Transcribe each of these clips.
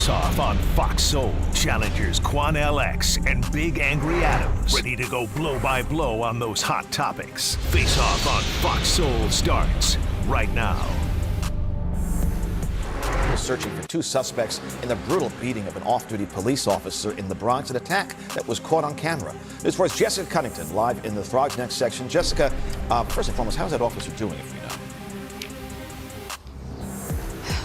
Face-Off on Fox Soul. Challengers Quan LX and Big Angry Adams. Ready to go blow by blow on those hot topics. Face-Off on Fox Soul starts right now. Searching for two suspects in the brutal beating of an off-duty police officer in the Bronx, an attack that was caught on camera. This was Jessica Cunnington live in the Thrive's Next section. Jessica, first and foremost, how's that officer doing, if we know?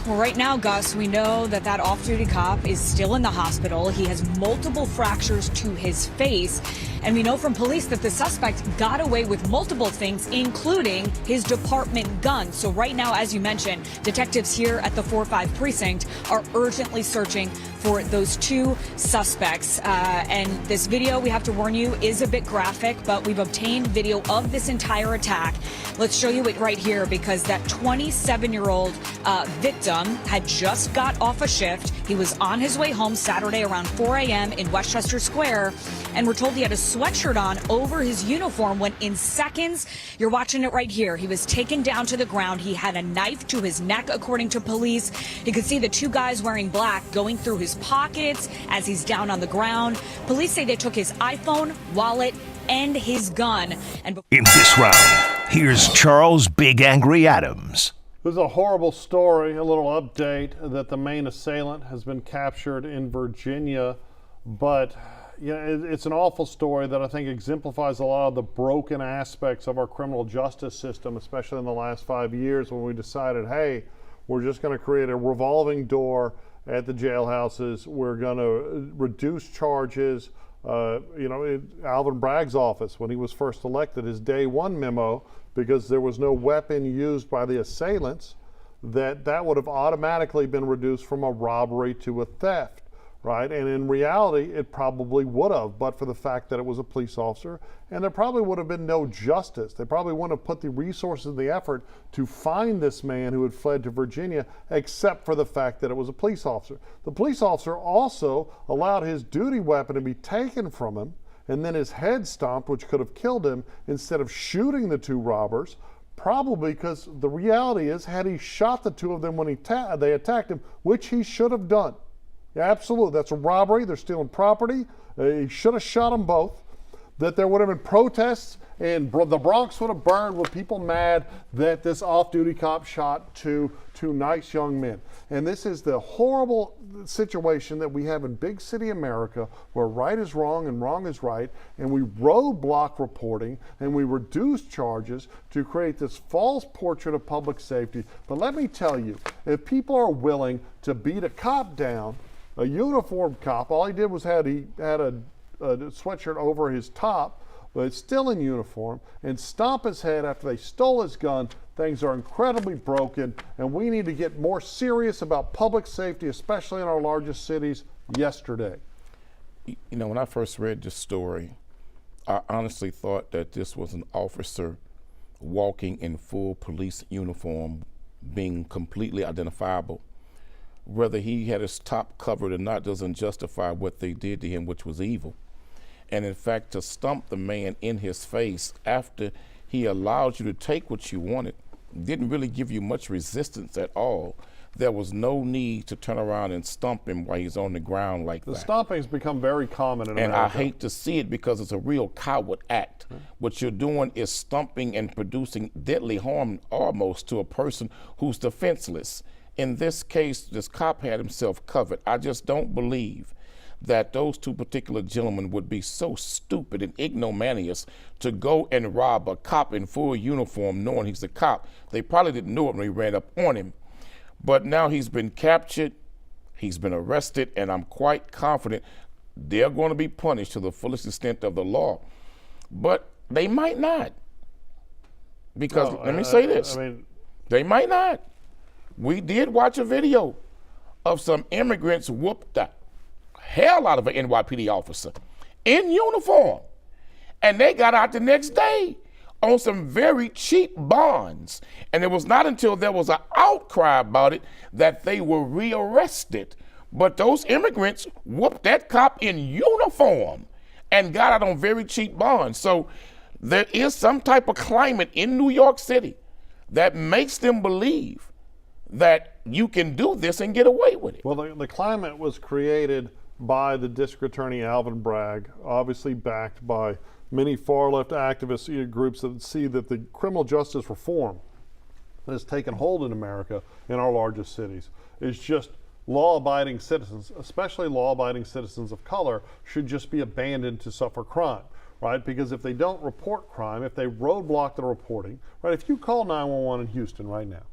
Well, right now, Gus, we know that that off-duty cop is still in the hospital. He has multiple fractures to his face. And we know from police that the suspect got away with multiple things, including his department gun. So right now, as you mentioned, detectives here at the 4-5 precinct are urgently searching for those two suspects. And this video, we have to warn you, is a bit graphic, but we've obtained video of this entire attack. Let's show you it right here, because that 27-year-old victim had just got off a shift. He was on his way home Saturday around 4 a.m. in Westchester Square, and we're told he had a sweatshirt on over his uniform when in seconds, you're watching it right here, he was taken down to the ground. He had a knife to his neck, according to police. You could see the two guys wearing black going through his pockets as he's down on the ground. Police say they took his iPhone, wallet, and his gun. And in this round, here's Charles Big Angry Adams. This is a horrible story, a little update that the main assailant has been captured in Virginia, but it's an awful story that I think exemplifies a lot of the broken aspects of our criminal justice system, especially in the last 5 years when we decided, hey, we're just going to create a revolving door at the jailhouses. We're going to reduce charges. Alvin Bragg's office, when he was first elected, his day one memo, because there was no weapon used by the assailants, that would have automatically been reduced from a robbery to a theft, right? And in reality, it probably would have, but for the fact that it was a police officer, and there probably would have been no justice. They probably wouldn't have put the resources and the effort to find this man who had fled to Virginia, except for the fact that it was a police officer. The police officer also allowed his duty weapon to be taken from him, and then his head stomped, which could have killed him, instead of shooting the two robbers, probably because the reality is, had he shot the two of them when they attacked him, which he should have done. Yeah, absolutely, that's a robbery, they're stealing property, he should have shot them both, that there would have been protests and the Bronx would have burned with people mad that this off-duty cop shot two nice young men. And this is the horrible situation that we have in big city America, where right is wrong and wrong is right, and we roadblock reporting and we reduce charges to create this false portrait of public safety. But let me tell you, if people are willing to beat a cop down, a uniformed cop, all he did was he had a sweatshirt over his top, but it's still in uniform, and stomp his head after they stole his gun, things are incredibly broken, and we need to get more serious about public safety, especially in our largest cities, yesterday. You know, when I first read this story, I honestly thought that this was an officer walking in full police uniform, being completely identifiable. Whether he had his top covered or not doesn't justify what they did to him, which was evil. And in fact, to stomp the man in his face after he allowed you to take what you wanted, didn't really give you much resistance at all. There was no need to turn around and stomp him while he's on the ground like that. The stomping's become very common in America. And I hate to see it, because it's a real coward act. What you're doing is stomping and producing deadly harm almost to a person who's defenseless. In this case, this cop had himself covered. I just don't believe that those two particular gentlemen would be so stupid and ignominious to go and rob a cop in full uniform knowing he's a cop. They probably didn't know it when he ran up on him. But now he's been captured, he's been arrested, and I'm quite confident they're going to be punished to the fullest extent of the law. But they might not. Because, let me say this, they might not. We did watch a video of some immigrants whooped the hell out of an NYPD officer in uniform. And they got out the next day on some very cheap bonds. And it was not until there was an outcry about it that they were rearrested. But those immigrants whooped that cop in uniform and got out on very cheap bonds. So there is some type of climate in New York City that makes them believe that you can do this and get away with it. Well, the climate was created by the district attorney Alvin Bragg, obviously backed by many far-left activist groups that see that the criminal justice reform that has taken hold in America in our largest cities is just law-abiding citizens, especially law-abiding citizens of color, should just be abandoned to suffer crime, right? Because if they don't report crime, if they roadblock the reporting, right? If you call 911 in Houston right now,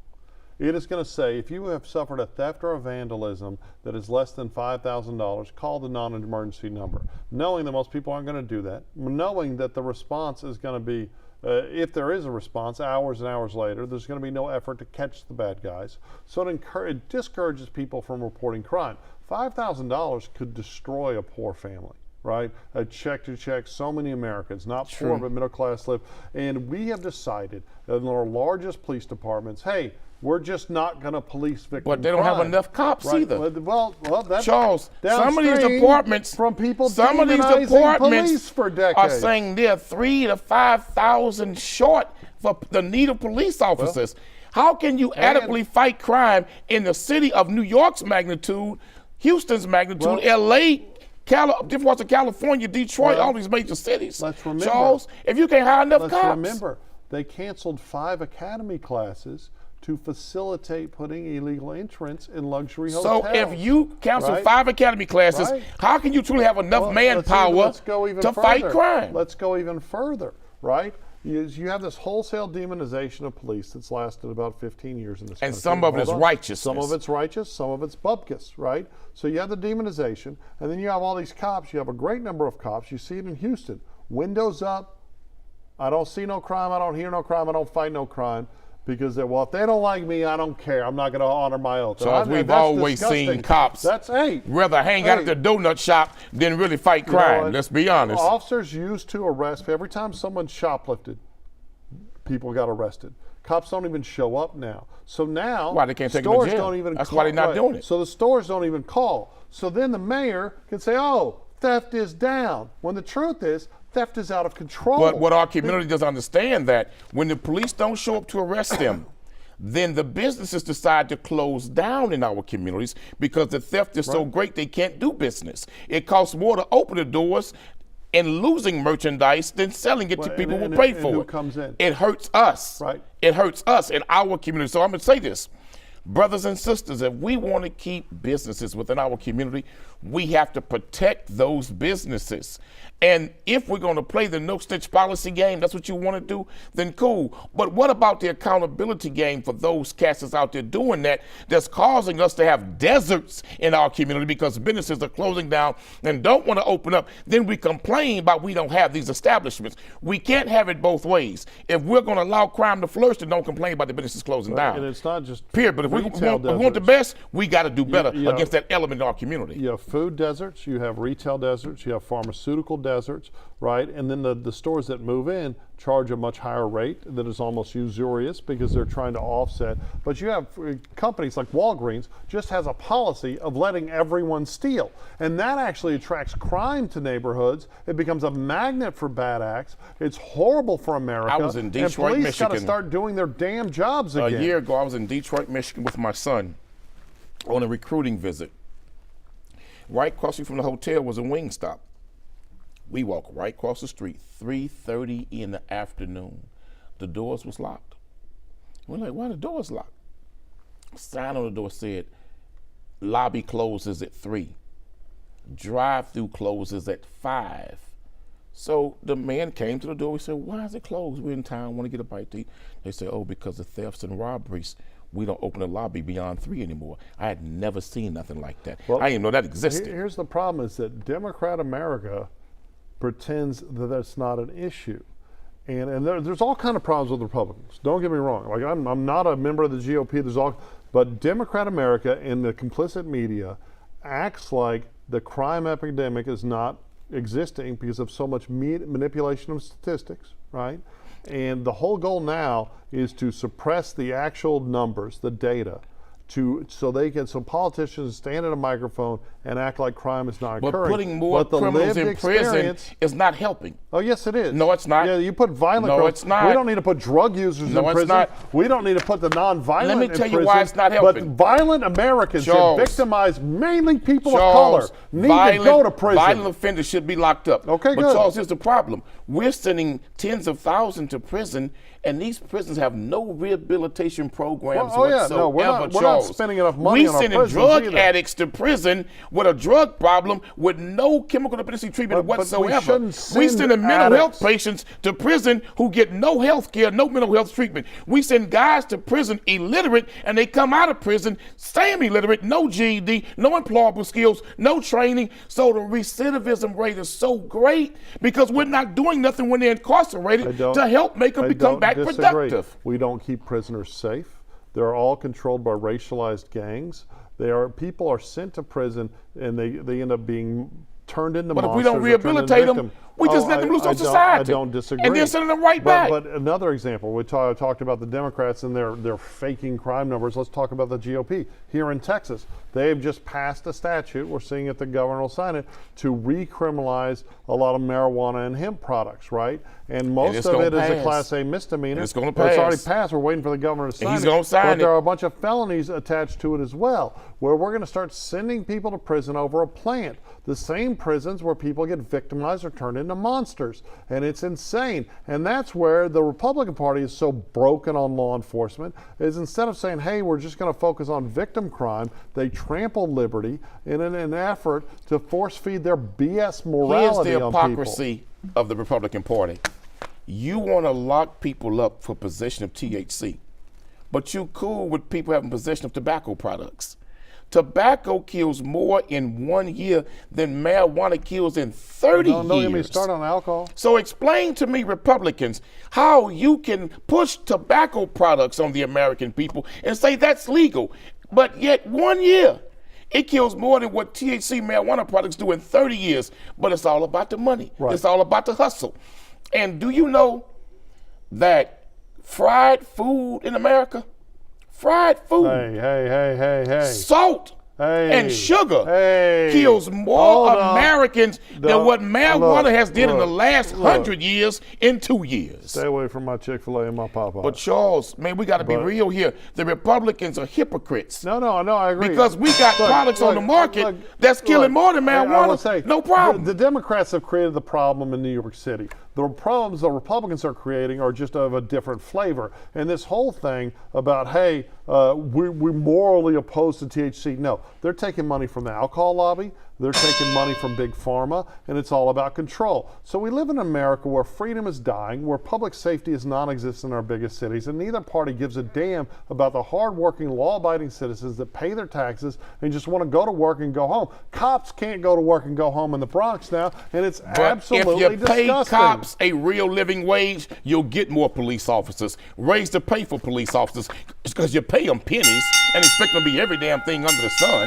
it is going to say, if you have suffered a theft or a vandalism that is less than $5,000, call the non-emergency number. Knowing that most people aren't going to do that, knowing that the response is going to be, if there is a response, hours and hours later, there's going to be no effort to catch the bad guys. So it discourages people from reporting crime. $5,000 could destroy a poor family, right? A check to check so many Americans, not poor but middle class live. And we have decided in our largest police departments, hey, we're just not going to police victim But they don't crime. have enough cops either. Well, that's Charles, some of these downstream departments, from people some of these demonizing departments police for decades. are saying they're 3,000 to 5,000 short for the need of police officers. How can you adequately fight crime in the city of New York's magnitude, Houston's magnitude, LA, different parts of California, Detroit, all these major cities? Let's remember, Charles, if you can't hire enough let's cops. remember, they canceled 5 academy classes to facilitate putting illegal entrants in luxury hotels. So if you cancel right? 5 academy classes, Right. how can you truly have enough manpower to fight crime? Let's go even further, right? You have this wholesale demonization of police that's lasted about 15 years in this country. And some of it is righteousness. Some of it's righteous, some of it's bupkis, right? So you have the demonization, and then you have all these cops. You have a great number of cops. You see it in Houston. Windows up. I don't see no crime. I don't hear no crime. I don't fight no crime. Because if they don't like me, I don't care. I'm not going to honor my oath. So we've always seen cops rather hang out at the donut shop than really fight crime. Let's be honest. Officers used to arrest. Every time someone shoplifted, people got arrested. Cops don't even show up now. So now why they can't take them to jail? Don't even That's call, why they're not doing it. So the stores don't even call. So then the mayor can say, oh, theft is down. When the truth is, theft is out of control. But what our community doesn't understand that when the police don't show up to arrest them, then the businesses decide to close down in our communities because the theft is so great they can't do business. It costs more to open the doors and losing merchandise than selling it to people who pay for who it. Comes in? It hurts us. Right. It hurts us in our community. So I'm going to say this. Brothers and sisters, if we want to keep businesses within our community, we have to protect those businesses. And if we're going to play the no snitch policy game, that's what you want to do, then cool. But what about the accountability game for those cats that's out there doing that, that's causing us to have deserts in our community because businesses are closing down and don't want to open up? Then we complain about we don't have these establishments. We can't have it both ways. If we're going to allow crime to flourish, then don't complain about the businesses closing down. And it's not just period. But if we want the best, we got to do better against that element in our community. You have food deserts, you have retail deserts, you have pharmaceutical deserts, right? And then the stores that move in charge a much higher rate that is almost usurious because they're trying to offset. But you have companies like Walgreens just has a policy of letting everyone steal. And that actually attracts crime to neighborhoods. It becomes a magnet for bad acts. It's horrible for America. I was in Detroit, and police Michigan. got to start doing their damn jobs again. A year ago, I was in Detroit, Michigan with my son on a recruiting visit. Right across from the hotel was a Wingstop. We walked right across the street, 3:30 in the afternoon. The doors was locked. We're like, why are the doors locked? Sign on the door said, lobby closes at 3. Drive-through closes at 5. So the man came to the door. We said, why is it closed? We're in town, want to get a bite to eat. They said, oh, because of thefts and robberies, we don't open the lobby beyond 3 anymore. I had never seen nothing like that. Well, I didn't know that existed. Here's the problem is that Democrat America pretends that that's not an issue. And there's all kind of problems with Republicans. Don't get me wrong. Like I'm not a member of the GOP. But Democrat America and the complicit media acts like the crime epidemic is not existing because of so much manipulation of statistics, right? And the whole goal now is to suppress the actual numbers, the data, so politicians stand at a microphone and act like crime is not But occurring. putting more But the criminals lived in prison experience- is not helping. Oh, yes, it is. No, it's not. Yeah, you put violent No, criminals. it's not. We don't need to put drug users No, in it's prison. not. We don't need to put the non-violent in Let me prison. tell you why it's not helping. But violent Americans that Charles. victimize mainly people of color Charles, need to go to prison. Violent offenders should be locked up. Okay, but good. Charles, here's the problem. We're sending tens of thousands to prison, and these prisons have no rehabilitation programs Well, oh, yeah, whatsoever, no, we're not Charles. spending enough money on our sending prisons drug either. addicts to prison with a drug problem with no chemical dependency treatment But we whatsoever. shouldn't We send sending mental health addicts. patients to prison who get no health care, no mental health treatment. We send guys to prison illiterate, and they come out of prison same illiterate, no GED, no employable skills, no training. So the recidivism rate is so great because we're not doing nothing when they're incarcerated to help make them become back productive. We don't keep prisoners safe. They're all controlled by racialized gangs. People are sent to prison and they end up being turned into But if monsters. we don't or turned into rehabilitate them, victims. we just let them loose on society. I don't disagree. And then send them right back. But another example, we talked about the Democrats and their faking crime numbers. Let's talk about the GOP. Here in Texas, they've just passed a statute, we're seeing it, the governor will sign it, to recriminalize a lot of marijuana and hemp products, right? And most of it is a Class A misdemeanor. And it's going to pass. It's already passed. We're waiting for the governor to sign it. He's going to sign but it. there are a bunch of felonies attached to it as well, where we're going to start sending people to prison over a plant. The same prisons where people get victimized or turned into monsters. And it's insane. And that's where the Republican Party is so broken on law enforcement, is instead of saying, hey, we're just going to focus on victim crime, they trample liberty in an effort to force feed their BS morality Here's the on hypocrisy of the Republican Party. You want to lock people up for possession of THC, but you're cool with people having possession of tobacco products. Tobacco kills more in 1 year than marijuana kills in 30 years. Don't get me started on alcohol. So explain to me, Republicans, how you can push tobacco products on the American people and say that's legal, but yet 1 year, it kills more than what THC marijuana products do in 30 years. But it's all about the money. Right. It's all about the hustle. And do you know that fried food in America, Hey. salt and sugar kills more Americans than what marijuana has did in the last 100 years in 2 years. Stay away from my Chick-fil-A and my Popeyes. But Charles, man, we got to be real here. The Republicans are hypocrites. No, I agree. Because we got products on the market that's killing more than marijuana. I would say, no problem. The Democrats have created the problem in New York City. The problems the Republicans are creating are just of a different flavor. And this whole thing about, hey, we're morally opposed to THC. No, they're taking money from the alcohol lobby. They're taking money from Big Pharma, and it's all about control. So we live in America where freedom is dying, where public safety is non-existent in our biggest cities, and neither party gives a damn about the hardworking, law-abiding citizens that pay their taxes and just want to go to work and go home. Cops can't go to work and go home in the Bronx now, and it's absolutely if you pay disgusting. cops a real living wage, you'll get more police officers. Raise the pay for police officers because you pay them pennies and expect them to be every damn thing under the sun.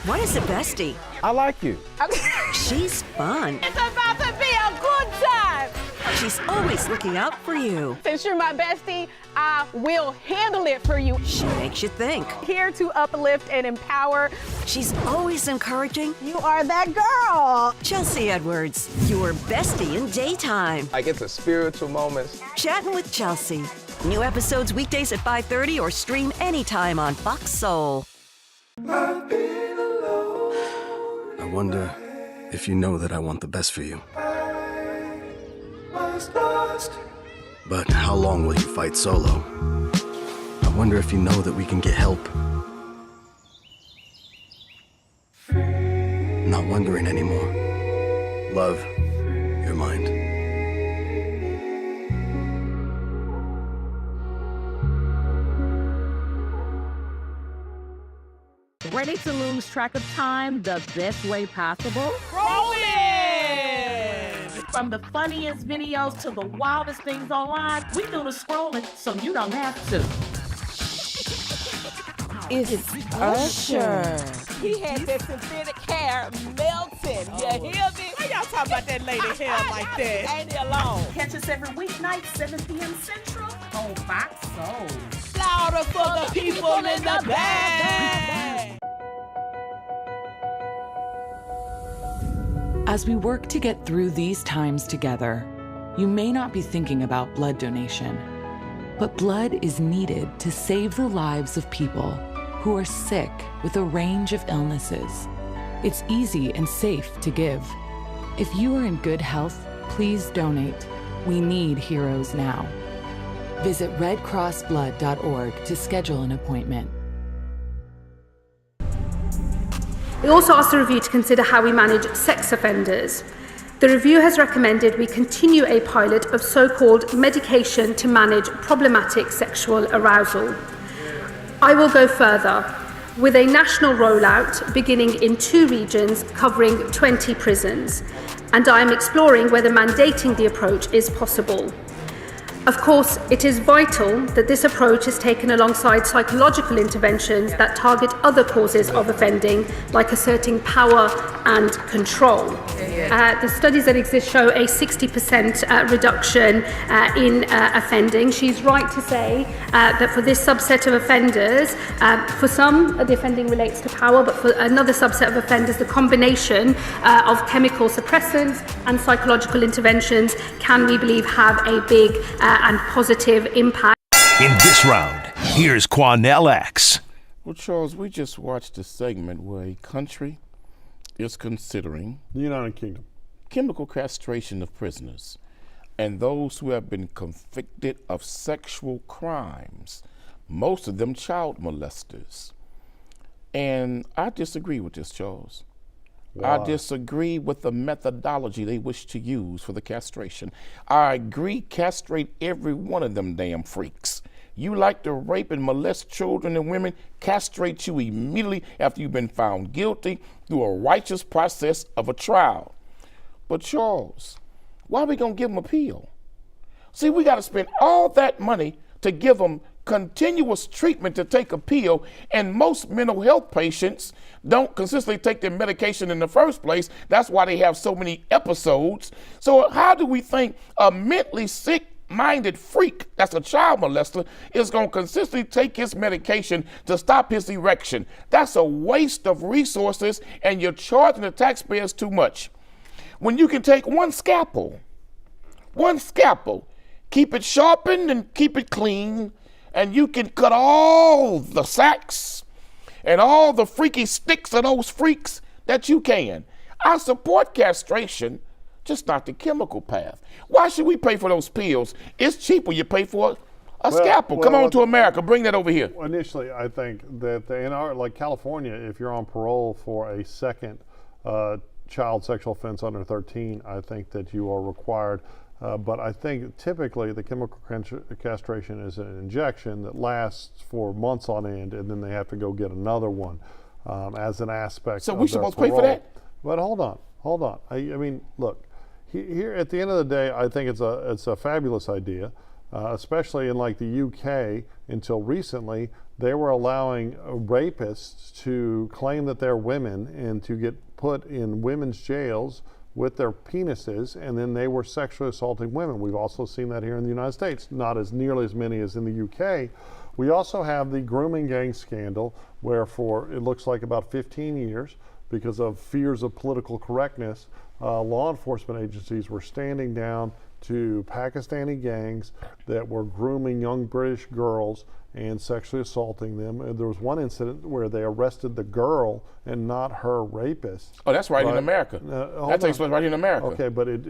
What is a bestie? I like you. She's fun. It's about to be a good time. She's always looking out for you. Since you're my bestie, I will handle it for you. She makes you think. Here to uplift and empower. She's always encouraging. You are that girl. Chelsea Edwards, your bestie in daytime. I get the spiritual moments. Chatting with Chelsea. New episodes weekdays at 5:30 or stream anytime on Fox Soul. I wonder if you know that I want the best for you. But how long will you fight solo? I wonder if you know that we can get help. Not wondering anymore. Love, your mind. Ready to lose track of time the best way possible? Rolling! From the funniest videos to the wildest things online, we do the scrolling so you don't have to. It's Usher. He had that synthetic hair melting. You hear me? Why y'all talking about that lady hair like that? Ain't he alone? Catch us every weeknight, 7 p.m. Central on Fox Soul. Louder for the people in the back. As we work to get through these times together, you may not be thinking about blood donation, but blood is needed to save the lives of people who are sick with a range of illnesses. It's easy and safe to give. If you are in good health, please donate. We need heroes now. Visit redcrossblood.org to schedule an appointment. We also asked the review to consider how we manage sex offenders. The review has recommended we continue a pilot of so-called medication to manage problematic sexual arousal. I will go further, with a national rollout beginning in 2 regions covering 20 prisons, and I am exploring whether mandating the approach is possible. Of course, it is vital that this approach is taken alongside psychological interventions that target other causes of offending, like asserting power and control. The studies that exist show a 60% reduction in offending. She's right to say that for this subset of offenders, for some the offending relates to power, but for another subset of offenders, the combination of chemical suppressants and psychological interventions can, we believe, have a big and positive impact. In this round, here's Quanell X. Well, Charles, we just watched a segment where a country is considering the United Kingdom chemical castration of prisoners and those who have been convicted of sexual crimes, most of them child molesters. And I disagree with this, Charles. Why? I disagree with the methodology they wish to use for the castration. I agree, castrate every one of them damn freaks. You like to rape and molest children and women, castrate you immediately after you've been found guilty through a righteous process of a trial. But Charles, why are we gonna give them appeal? See, we gotta spend all that money to give them continuous treatment to take a pill, and most mental health patients don't consistently take their medication in the first place. That's why they have so many episodes. So how do we think a mentally sick-minded freak that's a child molester is going to consistently take his medication to stop his erection? That's a waste of resources, and you're charging the taxpayers too much. When you can take one scalpel, keep it sharpened and keep it clean, and you can cut all the sacks and all the freaky sticks of those freaks that you can. I support castration, just not the chemical path. Why should we pay for those pills? It's cheaper. You pay for a scalpel. Come on to America. Bring that over here. Initially, I think that in our, like California, if you're on parole for a second child sexual offense under 13, I think that you are required. But I think typically the chemical castration is an injection that lasts for months on end, and then they have to go get another one as an aspect. So of we their supposed to pay for parole. that? But hold on. I mean, look, here at the end of the day, I think it's a fabulous idea, especially in like the UK. Until recently, they were allowing rapists to claim that they're women and to get put in women's jails with their penises, and then they were sexually assaulting women. We've also seen that here in the United States, not as nearly as many as in the UK. We also have the grooming gang scandal, where for it looks like about 15 years, because of fears of political correctness, law enforcement agencies were standing down to Pakistani gangs that were grooming young British girls and sexually assaulting them. And there was one incident where they arrested the girl and not her rapist. Oh, that's right in America. That takes place right in America. Okay, but it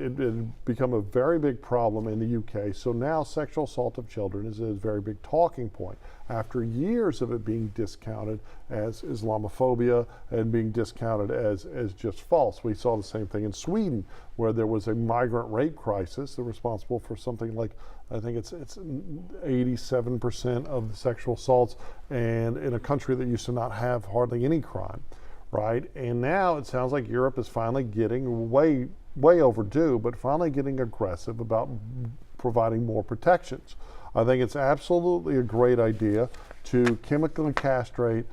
become a very big problem in the UK. So now sexual assault of children is a very big talking point. After years of it being discounted as Islamophobia and being discounted as just false. We saw the same thing in Sweden, where there was a migrant rape crisis. They're responsible for something like, I think it's 87% of the sexual assaults, and in a country that used to not have hardly any crime, right? And now it sounds like Europe is finally getting way overdue, but finally getting aggressive about providing more protections. I think it's absolutely a great idea to chemically castrate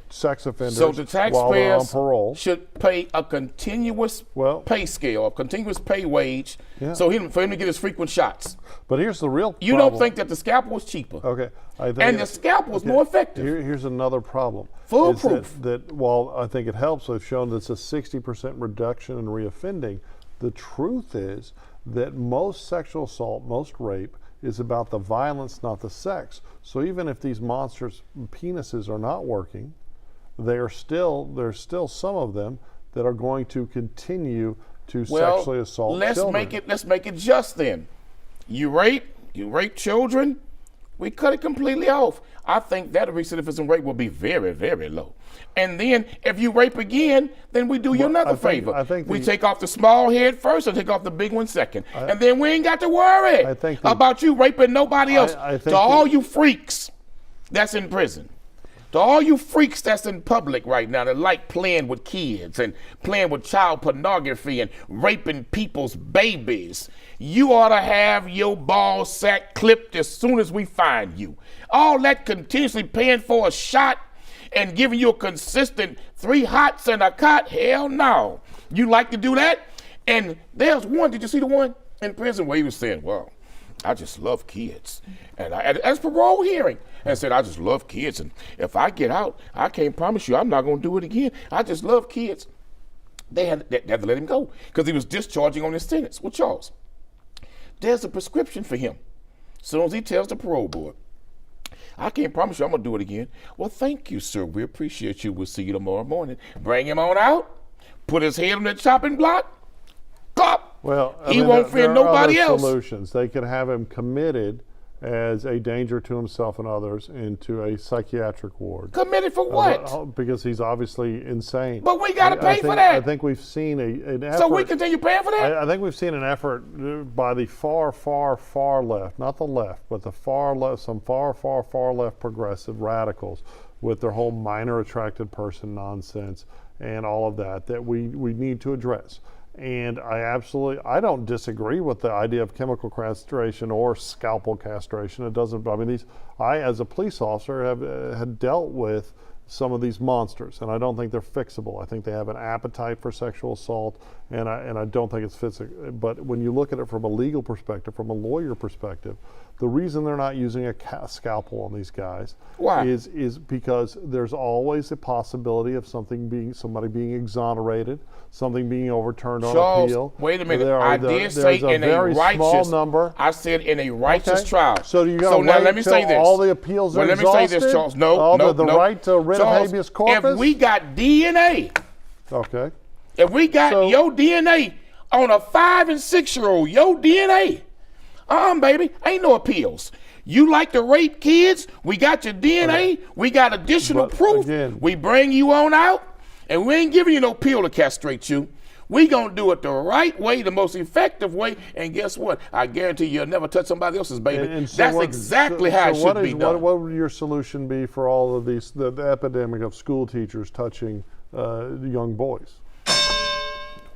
sex offenders so the while they're on taxpayers parole. should pay a continuous pay scale, a continuous pay wage, for him to get his frequent shots. But here's the real problem. You don't think that the scalpel is cheaper? Okay. And the scalpel is more effective. Here's another problem. Foolproof. That while I think it helps, they've shown that it's a 60% reduction in reoffending. The truth is that most sexual assault, most rape, is about the violence, not the sex. So even if these monstrous penises are not working, there's still some of them that are going to continue to sexually assault children. Let's make it just then. You rape children, we cut it completely off. I think that recidivism rate will be very, very low. And then if you rape again, then we do you another favor. We take off the small head first and take off the big one second. And then we ain't got to worry about you raping nobody else. To all you freaks that's in prison, to all you freaks that's in public right now that like playing with kids and playing with child pornography and raping people's babies, you ought to have your ball sack clipped as soon as we find you. All that continuously paying for a shot and giving you a consistent 3 hots and a cot, hell no. You like to do that? And there's one, did you see the one in prison where he was saying, well, I just love kids. And as parole hearing, and said, I just love kids. And if I get out, I can't promise you I'm not going to do it again. I just love kids. They had to let him go because he was discharging on his sentence. Well, Charles, there's a prescription for him. As soon as he tells the parole board, I can't promise you I'm going to do it again. Well, thank you, sir. We appreciate you. We'll see you tomorrow morning. Bring him on out. Put his head on the chopping block. Clop. Well, he won't fear nobody else. Solutions. They could have him committed as a danger to himself and others into a psychiatric ward. Committed for what? Because he's obviously insane. But we got to pay for that. I think we've seen an effort. So we continue paying for that? I think we've seen an effort by the far, far, far left, not the left, but the far left, some far, far, far left progressive radicals with their whole minor attracted person nonsense and all of that we need to address. And I don't disagree with the idea of chemical castration or scalpel castration. It doesn't, I as a police officer had dealt with some of these monsters, and I don't think they're fixable. I think they have an appetite for sexual assault, and I don't think it's fixable. But when you look at it from a legal perspective, from a lawyer perspective, the reason they're not using a scalpel on these guys is because there's always a possibility of somebody being exonerated, something being overturned on appeal. Wait a minute. I did say in a righteous number. I said in a righteous trial. So you got to wait let me say this. All the appeals are exhausted? Let me say this, Charles. No. The right to writ of habeas corpus? If we got DNA. Okay. If we got your DNA on a 5 and 6-year-old, your DNA. Baby, ain't no appeals. You like to rape kids? We got your DNA. We got additional proof. Again, we bring you on out, and we ain't giving you no pill to castrate you. We gonna do it the right way, the most effective way, and guess what? I guarantee you'll never touch somebody else's baby. And so that's exactly how it should be done. What would your solution be for all of these, the epidemic of school teachers touching young boys?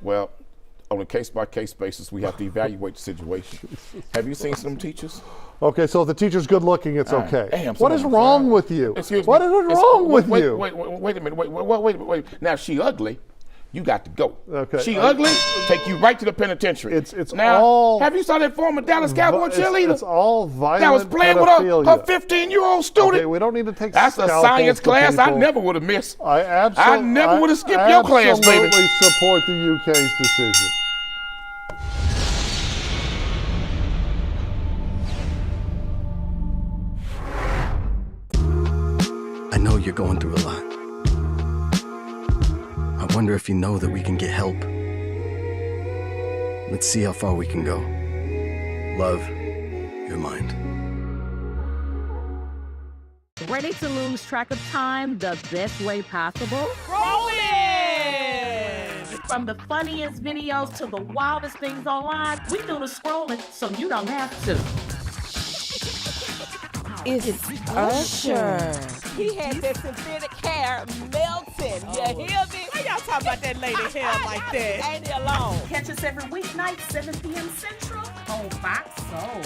Well, on a case-by-case basis, we have to evaluate the situation. Have you seen some teachers? Okay, so if the teacher's good looking, it's okay. Damn, what is wrong with you? Excuse me. What is wrong with you? Wait a minute. Wait. Now, if she ugly, you got to go. Okay. She ugly, take you right to the penitentiary. It's now, all. Have you saw that former Dallas Cowboy cheerleader? It's all violent that was playing with her 15-year-old student. Okay, we don't need to take. That's a science class I never would have missed. I never would have skipped your class, baby. I absolutely support the UK's decision. I know you're going through a lot. I wonder if you know that we can get help. Let's see how far we can go. Love, your mind. Ready to lose track of time the best way possible? Rolling! From the funniest videos to the wildest things online, we do the scrolling so you don't have to. It's Usher. He had that synthetic hair melting. You hear me? Why y'all talking about that lady hair like that? Ain't he alone? Catch us every weeknight, 7 p.m. Central on Fox Soul.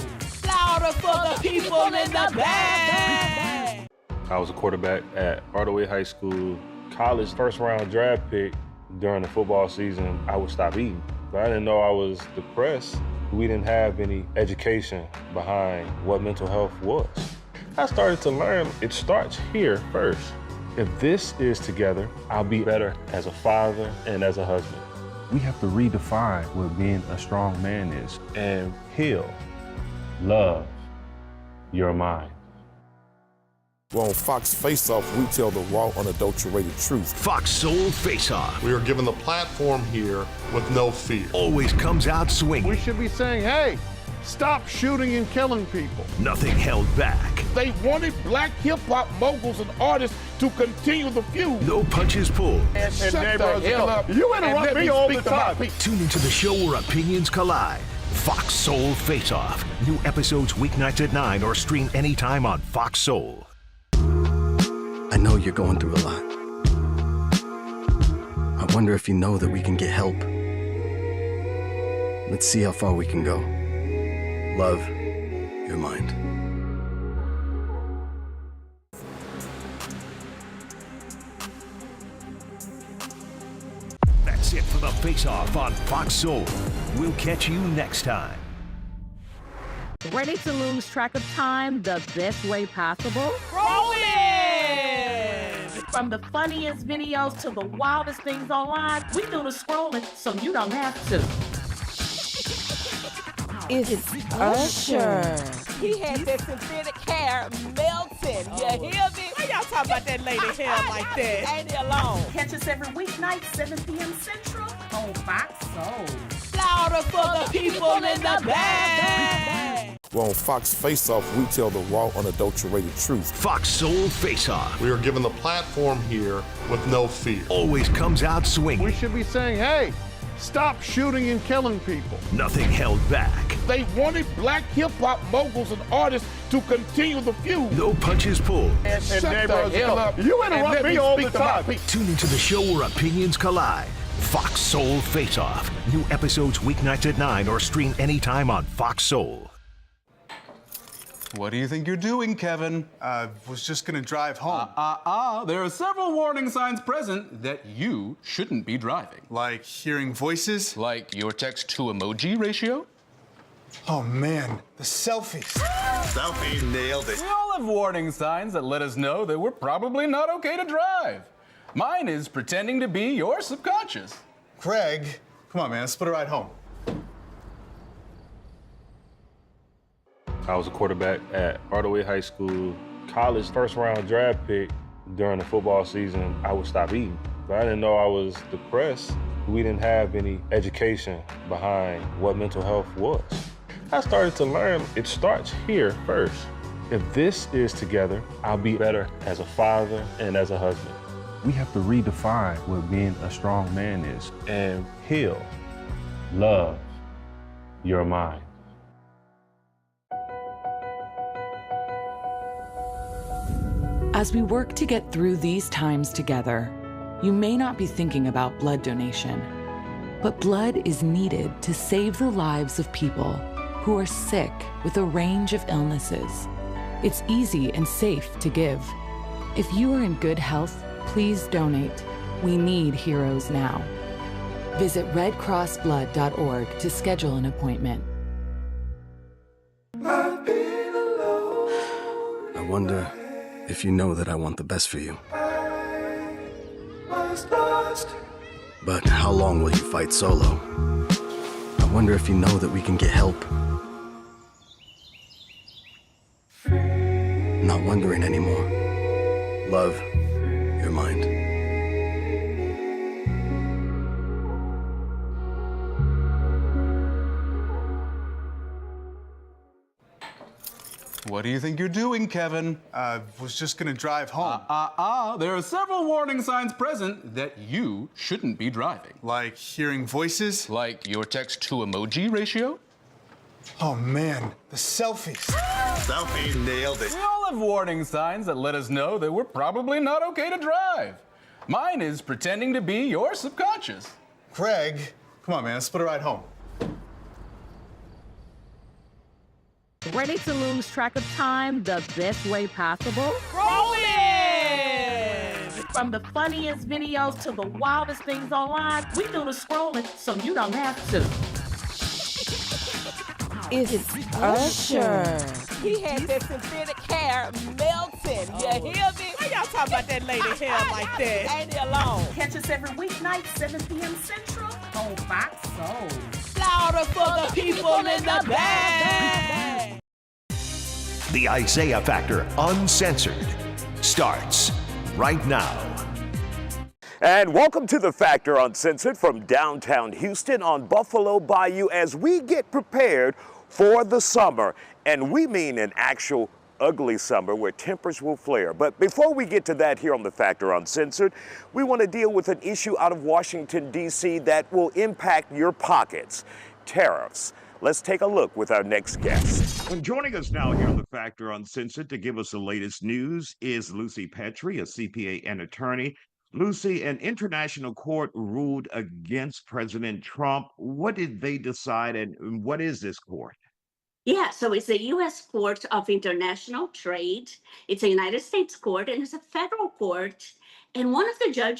Louder for the people in the back. I was a quarterback at Hardaway High School. College first-round draft pick. During the football season, I would stop eating. But I didn't know I was depressed. We didn't have any education behind what mental health was. I started to learn it starts here first. If this is together, I'll be better as a father and as a husband. We have to redefine what being a strong man is and heal, love your mind. Well, on Fox Face-Off, we tell the raw, unadulterated truth. Fox Soul Face-Off. We are given the platform here with no fear. Always comes out swinging. We should be saying, hey, stop shooting and killing people. Nothing held back. They wanted black hip-hop moguls and artists to continue the feud. No punches pulled. And Shut neighborhoods the hell up. You interrupt me all the time. Tune into the show where opinions collide. Fox Soul Face-Off. New episodes weeknights at 9 or stream anytime on Fox Soul. I know you're going through a lot. I wonder if you know that we can get help. Let's see how far we can go. Love your mind. That's it for the Face-Off on Fox Soul. We'll catch you next time. Ready to lose track of time the best way possible? Rolling! From the funniest videos to the wildest things online, we do the scrolling so you don't have to. It's Usher. He had that synthetic hair melting. You hear me? Why y'all talking about that lady hair like that? Ain't he alone? Catch us every weeknight, 7 p.m. Central on Fox Soul. Louder for the people in the back. Well, on Fox Face-Off, we tell the raw, unadulterated truth. Fox Soul Face-Off. We are given the platform here with no fear. Always comes out swinging. We should be saying, hey, stop shooting and killing people. Nothing held back. They wanted black hip-hop moguls and artists to continue the feud. No punches pulled. And neighborhoods hell up. You interrupt me all the time. Tune into the show where opinions collide. Fox Soul Face-Off. New episodes weeknights at 9 or stream anytime on Fox Soul. What do you think you're doing, Kevin? Was just gonna drive home. There are several warning signs present that you shouldn't be driving. Like hearing voices? Like your text-to-emoji ratio? Oh man, the selfies. Selfie nailed it. We all have warning signs that let us know that we're probably not okay to drive. Mine is pretending to be your subconscious. Craig, come on man, let's split a ride home. I was a quarterback at Hardaway High School. College first-round draft pick. During the football season, I would stop eating. But I didn't know I was depressed. We didn't have any education behind what mental health was. I started to learn it starts here first. If this is together, I'll be better as a father and as a husband. We have to redefine what being a strong man is and heal, love your mind. As we work to get through these times together, you may not be thinking about blood donation, but blood is needed to save the lives of people who are sick with a range of illnesses. It's easy and safe to give. If you are in good health, please donate. We need heroes now. Visit redcrossblood.org to schedule an appointment. I wonder if you know that I want the best for you. But how long will you fight solo? I wonder if you know that we can get help. Not wondering anymore. Love your mind. What do you think you're doing, Kevin? Was just gonna drive home. There are several warning signs present that you shouldn't be driving. Like hearing voices? Like your text-to-emoji ratio? Oh man, the selfies. Selfie nailed it. We all have warning signs that let us know that we're probably not okay to drive. Mine is pretending to be your subconscious. Craig, come on man, let's split a ride home. Ready to lose track of time the best way possible? Rolling! From the funniest videos to the wildest things online, we do the scrolling so you don't have to. It's Usher. He had that synthetic hair melting. You hear me? Why y'all talking about that lady hair like that? Ain't he alone? Catch us every weeknight, 7 p.m. Central on Fox Soul. Louder for the people in the back. The Isaiah Factor Uncensored starts right now. And welcome to The Factor Uncensored from downtown Houston on Buffalo Bayou as we get prepared for the summer. And we mean an actual ugly summer where tempers will flare. But before we get to that here on The Factor Uncensored, we want to deal with an issue out of Washington, D.C. that will impact your pockets: tariffs. Let's take a look with our next guest. And joining us now here on The Factor Uncensored to give us the latest news is Lucy Petrie, a CPA and attorney. Lucy, an international court ruled against President Trump. What did they decide, and what is this court? Yeah, so it's the U.S. Court of International Trade. It's a United States court, and it's a federal court. And one of the judges